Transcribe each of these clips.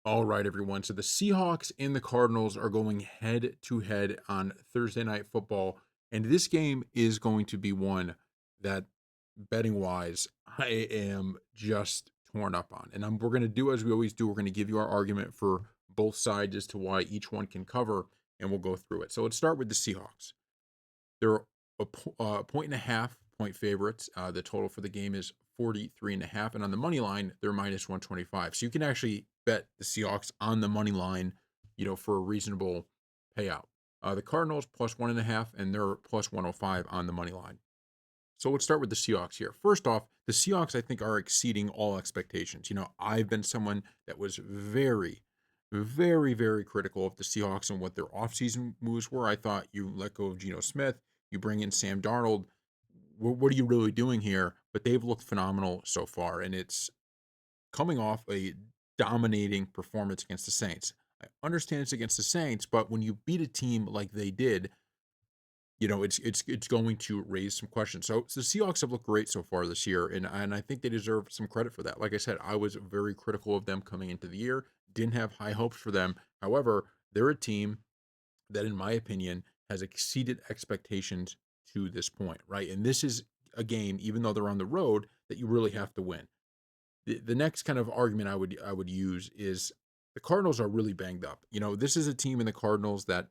All right, everyone. So the Seahawks and the Cardinals are going head to head on Thursday Night Football. And this game is going to be one that, betting wise, I am just torn up on. And we're going to do as we always do. We're going to give you our argument for both sides as to why each one can cover, and we'll go through it. So let's start with the Seahawks. They're a point and a half point favorites. The total for the game is 43 and a half. And on the money line, they're minus 125. So you can actually bet the Seahawks on the money line, for a reasonable payout. The Cardinals plus 1.5, and they're plus 105 on the money line. So let's start with the Seahawks here. First off, the Seahawks, I think, are exceeding all expectations. I've been someone that was very, very, very critical of the Seahawks and what their offseason moves were. I thought you let go of Geno Smith, you bring in Sam Darnold. What are you really doing here? But they've looked phenomenal so far, and it's coming off a dominating performance against the Saints. I understand it's against the Saints, but when you beat a team like they did, it's going to raise some questions. So the Seahawks have looked great so far this year, and I think they deserve some credit for that. Like I said, I was very critical of them coming into the year, didn't have high hopes for them. However, they're a team that, in my opinion, has exceeded expectations to this point, right? And this is a game, even though they're on the road, that you really have to win. The next kind of argument I would use is the Cardinals are really banged up. This is a team in the Cardinals that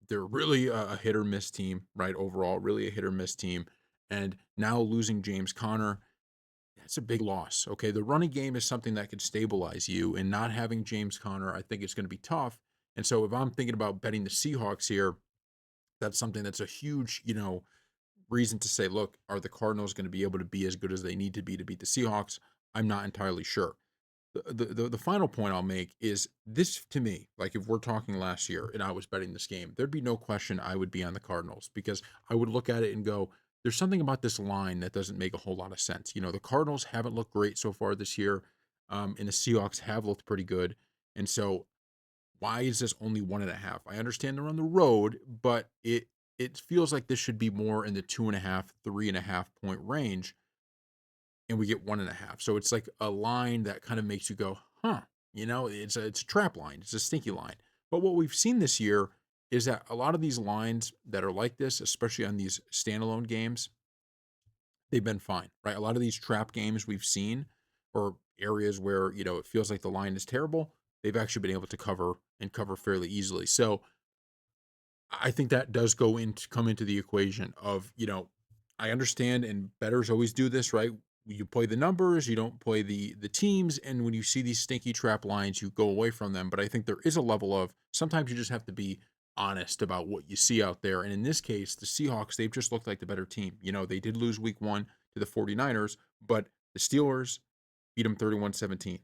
they're really a hit or miss team, right? Overall, really a hit or miss team. And now losing James Conner, that's a big loss. Okay. The running game is something that could stabilize you, and not having James Conner, I think it's going to be tough. And so if I'm thinking about betting the Seahawks here, that's something that's a huge, reason to say, look, are the Cardinals going to be able to be as good as they need to be to beat the Seahawks? I'm not entirely sure. The final point I'll make is this to me, like if we're talking last year and I was betting this game, there'd be no question I would be on the Cardinals because I would look at it and go, there's something about this line that doesn't make a whole lot of sense. The Cardinals haven't looked great so far this year, and the Seahawks have looked pretty good. And so why is this only 1.5? I understand they're on the road, but it feels like this should be more in the 2.5, 3.5 point range, and we get 1.5. So it's like a line that kind of makes you go, huh? It's a trap line. It's a stinky line. But what we've seen this year is that a lot of these lines that are like this, especially on these standalone games, they've been fine, right? A lot of these trap games we've seen, or areas where it feels like the line is terrible, they've actually been able to cover and cover fairly easily. So I think that does come into the equation of, I understand, and bettors always do this, right? You play the numbers, you don't play the teams, and when you see these stinky trap lines, you go away from them. But I think there is a level of sometimes you just have to be honest about what you see out there. And in this case, the Seahawks, they've just looked like the better team. They did lose week 1 to the 49ers, but the Steelers beat them 31-17.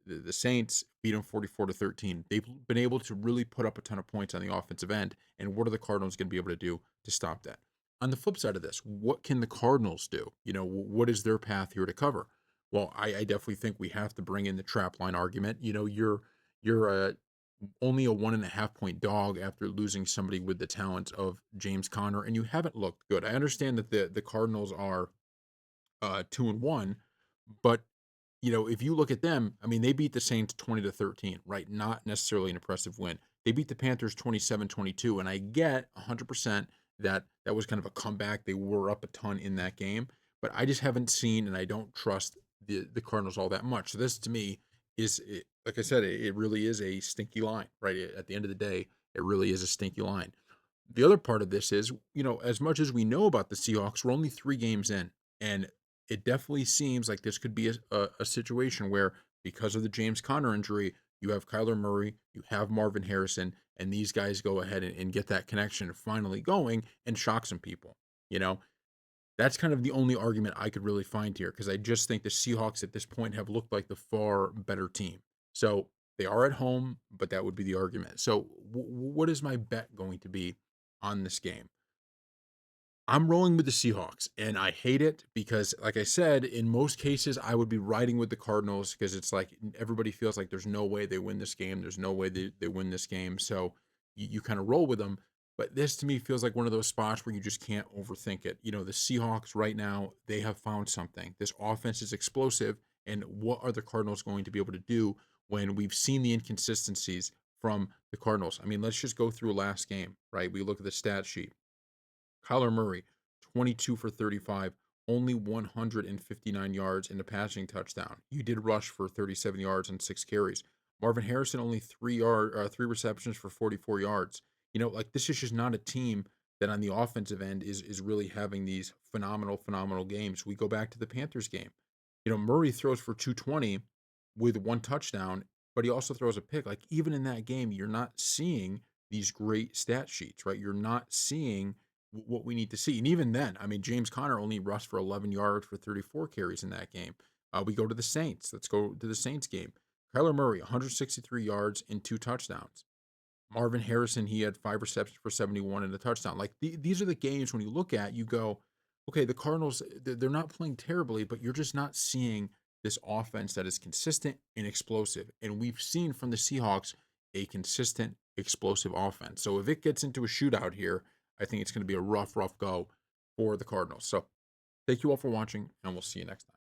The Saints beat them 44-13. They've been able to really put up a ton of points on the offensive end. And what are the Cardinals going to be able to do to stop that? On the flip side of this, what can the Cardinals do? What is their path here to cover? Well, I definitely think we have to bring in the trap line argument. You're only a 1.5 point dog after losing somebody with the talent of James Conner, and you haven't looked good. I understand that the Cardinals are 2-1, but if you look at them, I mean, they beat the Saints 20-13, right? Not necessarily an impressive win. They beat the Panthers 27-22, and I get 100% that that was kind of a comeback. They were up a ton in that game, but I just haven't seen, and I don't trust the Cardinals all that much. So this to me like I said, it really is a stinky line, right? At the end of the day, it really is a stinky line. The other part of this is, as much as we know about the Seahawks, we're only 3 games in, and it definitely seems like this could be a situation where, because of the James Conner injury, you have Kyler Murray, you have Marvin Harrison, and these guys go ahead and get that connection finally going and shock some people. You know, that's kind of the only argument I could really find here because I just think the Seahawks at this point have looked like the far better team. So they are at home, but that would be the argument. So what is my bet going to be on this game? I'm rolling with the Seahawks, and I hate it because, like I said, in most cases, I would be riding with the Cardinals because it's like everybody feels like there's no way they win this game. There's no way they win this game. So you kind of roll with them. But this to me feels like one of those spots where you just can't overthink it. The Seahawks right now, they have found something. This offense is explosive. And what are the Cardinals going to be able to do when we've seen the inconsistencies from the Cardinals. I mean, let's just go through last game, right? We look at the stat sheet. Kyler Murray, 22 for 35, only 159 yards and a passing touchdown. You did rush for 37 yards and 6 carries. Marvin Harrison only 3 receptions for 44 yards. Like this is just not a team that on the offensive end is really having these phenomenal games. We go back to the Panthers game. Murray throws for 220 with one touchdown, but he also throws a pick. Like even in that game, you're not seeing these great stat sheets, right? You're not seeing what we need to see. And even then, I mean, James Conner only rushed for 11 yards for 34 carries in that game. We go to the Saints. Let's go to the Saints game. Kyler Murray, 163 yards and 2 touchdowns. Marvin Harrison, he had 5 receptions for 71 and a touchdown. Like these are the games when you look at, you go, okay, the Cardinals, they're not playing terribly, but you're just not seeing this offense that is consistent and explosive. And we've seen from the Seahawks a consistent, explosive offense. So if it gets into a shootout here, I think it's going to be a rough go for the Cardinals. So thank you all for watching, and we'll see you next time.